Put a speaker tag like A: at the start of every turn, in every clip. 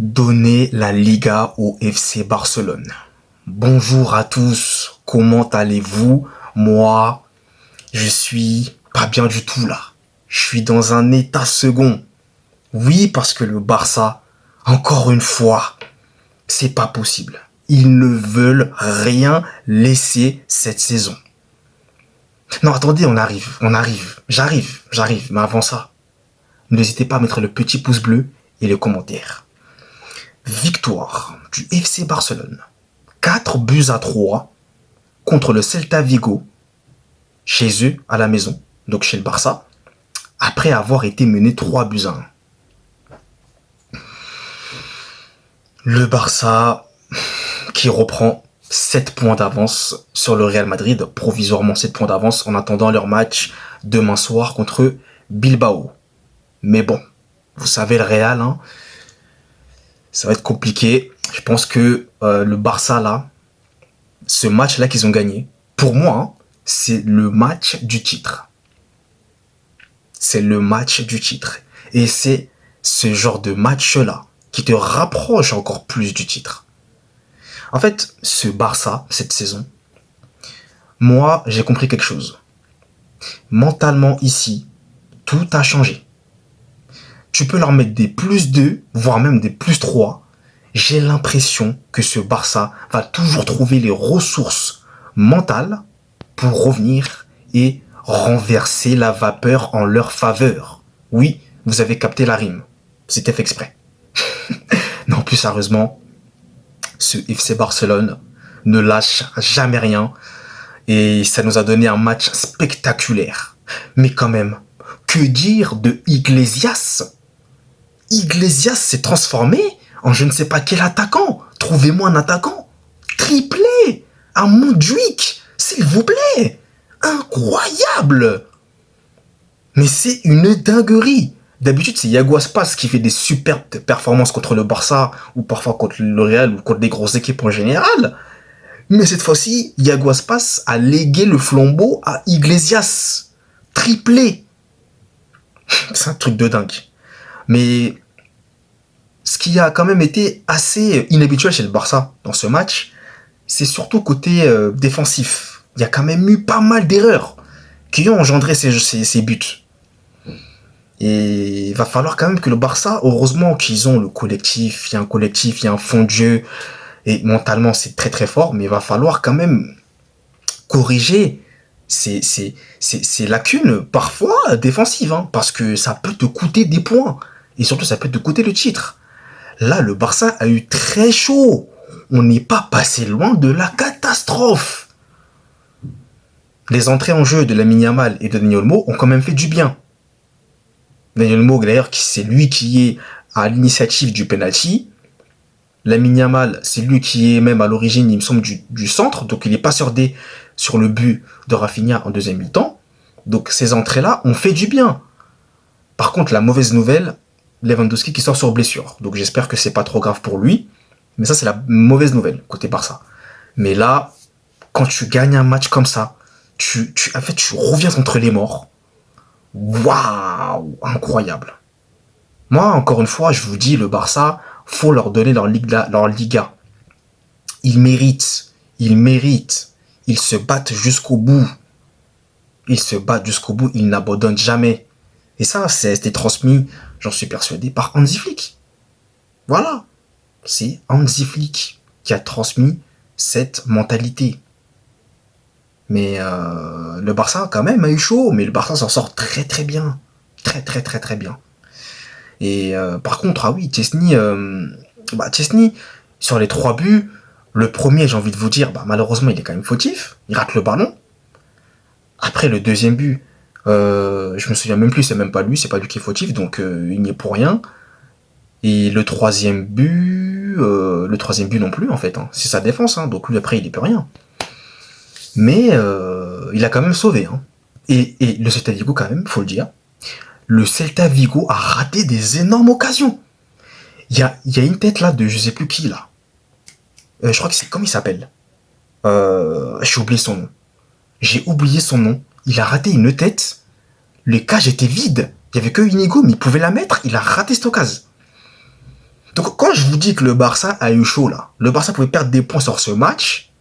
A: Donner la Liga au FC Barcelone. Bonjour à tous, comment allez-vous? Moi, je suis pas bien du tout là. Je suis dans un état second. Oui, parce que le Barça, encore une fois, c'est pas possible. Ils ne veulent rien laisser cette saison. Non, attendez, j'arrive. Mais avant ça, n'hésitez pas à mettre le petit pouce bleu et les commentaires. Victoire du FC Barcelone. 4-3 contre le Celta Vigo, chez eux, à la maison, donc chez le Barça, après avoir été mené 3-1. Le Barça qui reprend 7 points d'avance sur le Real Madrid, provisoirement 7 points d'avance en attendant leur match demain soir contre Bilbao. Mais bon, vous savez le Real, hein, ça va être compliqué. Je pense que le Barça, là, ce match-là qu'ils ont gagné, pour moi, hein, c'est le match du titre. C'est le match du titre. Et c'est ce genre de match-là qui te rapproche encore plus du titre. En fait, ce Barça, cette saison, moi, j'ai compris quelque chose. Mentalement, ici, tout a changé. Tu peux leur mettre des +2, voire même des +3. J'ai l'impression que ce Barça va toujours trouver les ressources mentales pour revenir et renverser la vapeur en leur faveur. Oui, vous avez capté la rime. C'était fait exprès. Non, plus sérieusement, ce FC Barcelone ne lâche jamais rien et ça nous a donné un match spectaculaire. Mais quand même, que dire de Iglesias? Iglesias s'est transformé en je ne sais pas quel attaquant. Trouvez-moi un attaquant. Triplé à Montjuic, s'il vous plaît. Incroyable. Mais c'est une dinguerie. D'habitude, c'est Yago Aspas qui fait des superbes performances contre le Barça ou parfois contre le Real ou contre des grosses équipes en général. Mais cette fois-ci, Yago Aspas a légué le flambeau à Iglesias. Triplé. C'est un truc de dingue. Mais ce qui a quand même été assez inhabituel chez le Barça dans ce match, c'est surtout côté défensif. Il y a quand même eu pas mal d'erreurs qui ont engendré ces buts. Et il va falloir quand même que le Barça, heureusement qu'ils ont le collectif, il y a un collectif, il y a un fond de jeu, et mentalement c'est très très fort, mais il va falloir quand même corriger ces lacunes parfois défensives, hein, parce que ça peut te coûter des points, et surtout ça peut te coûter le titre. Là, le Barça a eu très chaud. On n'est pas passé loin de la catastrophe. Les entrées en jeu de Lamine Yamal et de Dani Olmo ont quand même fait du bien. Dani Olmo, d'ailleurs, c'est lui qui est à l'initiative du penalty. Lamine Yamal, c'est lui qui est même à l'origine, il me semble, du centre. Donc, il est passeur D sur le but de Rafinha en deuxième mi-temps. Donc, ces entrées-là ont fait du bien. Par contre, la mauvaise nouvelle, Lewandowski qui sort sur blessure. Donc, j'espère que c'est pas trop grave pour lui. Mais ça, c'est la mauvaise nouvelle, côté Barça. Mais là, quand tu gagnes un match comme ça, tu reviens entre les morts. Waouh, incroyable. Moi, encore une fois, je vous dis, le Barça, faut leur donner leur Liga. Ils méritent. Ils se battent jusqu'au bout. Ils n'abandonnent jamais. Et ça, c'était transmis, j'en suis persuadé, par Hansi Flick. Voilà. C'est Hansi Flick qui a transmis cette mentalité. Mais le Barça, quand même, a eu chaud. Mais le Barça s'en sort très très bien. Très bien. Et par contre, ah oui, Chesney, sur les 3 buts, le premier, j'ai envie de vous dire, malheureusement, il est quand même fautif. Il rate le ballon. Après, le deuxième but, je me souviens même plus, c'est même pas lui qui est fautif, donc il n'y est pour rien. Et le troisième but non plus, en fait. Hein. C'est sa défense, hein, donc lui, après, il n'y peut rien. Mais il a quand même sauvé. Hein. Et le Celta Vigo, quand même, faut le dire, le Celta Vigo a raté des énormes occasions. Il y a une tête là de je sais plus qui, là. Je crois que c'est... Comment il s'appelle J'ai oublié son nom. Il a raté une tête. Les cages étaient vides. Il n'y avait que Inigo, mais il pouvait la mettre. Il a raté cette occasion. Donc quand je vous dis que le Barça a eu chaud là, le Barça pouvait perdre des points sur ce match,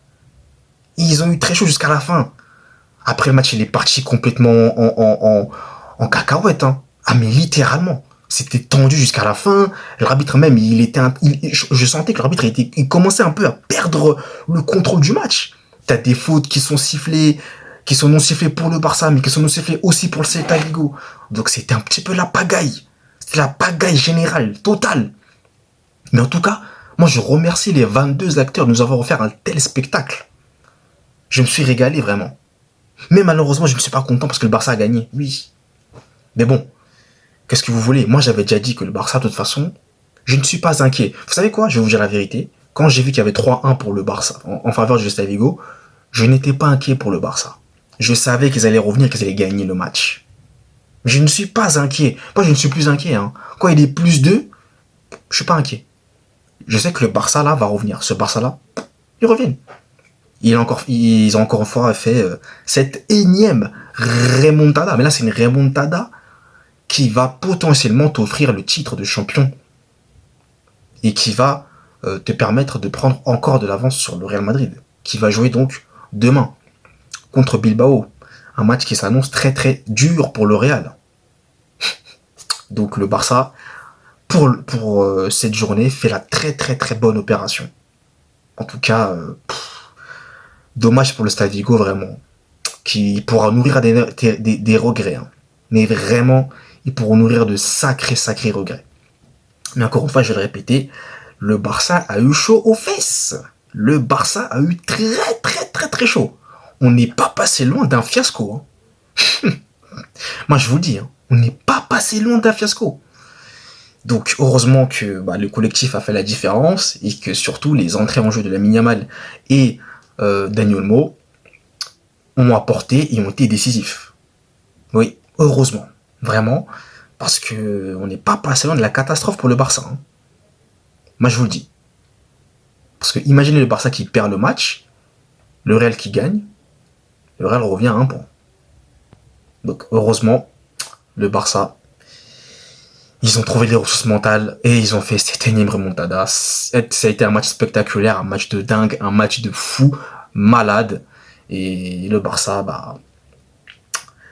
A: ils ont eu très chaud jusqu'à la fin. Après le match, il est parti complètement en cacahuète. Hein. Ah mais littéralement. C'était tendu jusqu'à la fin. L'arbitre même, je sentais que l'arbitre il commençait un peu à perdre le contrôle du match. T'as des fautes qui sont sifflées, qui sont non sifflées pour le Barça, mais qui sont non sifflées aussi pour le Celta Vigo. Donc c'était un petit peu la pagaille. C'était la pagaille générale, totale. Mais en tout cas, moi je remercie les 22 acteurs de nous avoir offert un tel spectacle. Je me suis régalé vraiment. Mais malheureusement, je ne suis pas content parce que le Barça a gagné. Oui. Mais bon, qu'est-ce que vous voulez? Moi, j'avais déjà dit que le Barça, de toute façon, je ne suis pas inquiet. Vous savez quoi? Je vais vous dire la vérité. Quand j'ai vu qu'il y avait 3-1 pour le Barça, en faveur du Celta Vigo, je n'étais pas inquiet pour le Barça. Je savais qu'ils allaient revenir, qu'ils allaient gagner le match. Je ne suis pas inquiet. Moi, je ne suis plus inquiet. Hein. Quand il est plus 2, je suis pas inquiet. Je sais que le Barça, là, va revenir. Ce Barça-là, ils reviennent. Ils ont encore une fois fait cette énième remontada. Mais là, c'est une remontada qui va potentiellement t'offrir le titre de champion et qui va te permettre de prendre encore de l'avance sur le Real Madrid, qui va jouer donc demain contre Bilbao. Un match qui s'annonce très très dur pour le Real. Donc le Barça, pour cette journée, fait la très très très bonne opération. En tout cas, dommage pour le Stade Vigo, vraiment, qui pourra nourrir des regrets. Hein. Mais vraiment, ils pourront nourrir de sacrés regrets. Mais encore une fois, je vais le répéter, le Barça a eu chaud aux fesses. Le Barça a eu très chaud. On n'est pas passé loin d'un fiasco. Hein. Moi, je vous le dis, hein, on n'est pas passé loin d'un fiasco. Donc, heureusement que le collectif a fait la différence et que surtout les entrées en jeu de Lamine Yamal et Dani Olmo ont apporté et ont été décisifs. Oui, heureusement. Vraiment. Parce que on n'est pas passé loin de la catastrophe pour le Barça. Hein. Moi, je vous le dis. Parce que imaginez le Barça qui perd le match, le Real qui gagne, le Real revient à 1 point. Donc, heureusement, le Barça, ils ont trouvé les ressources mentales et ils ont fait cette énième remontada. Ça a été un match spectaculaire, un match de dingue, un match de fou, malade. Et le Barça,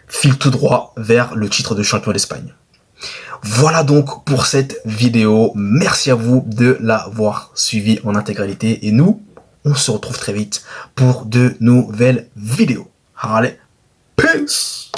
A: file tout droit vers le titre de champion d'Espagne. Voilà donc pour cette vidéo. Merci à vous de l'avoir suivi en intégralité. Et nous, on se retrouve très vite pour de nouvelles vidéos. Allez, peace!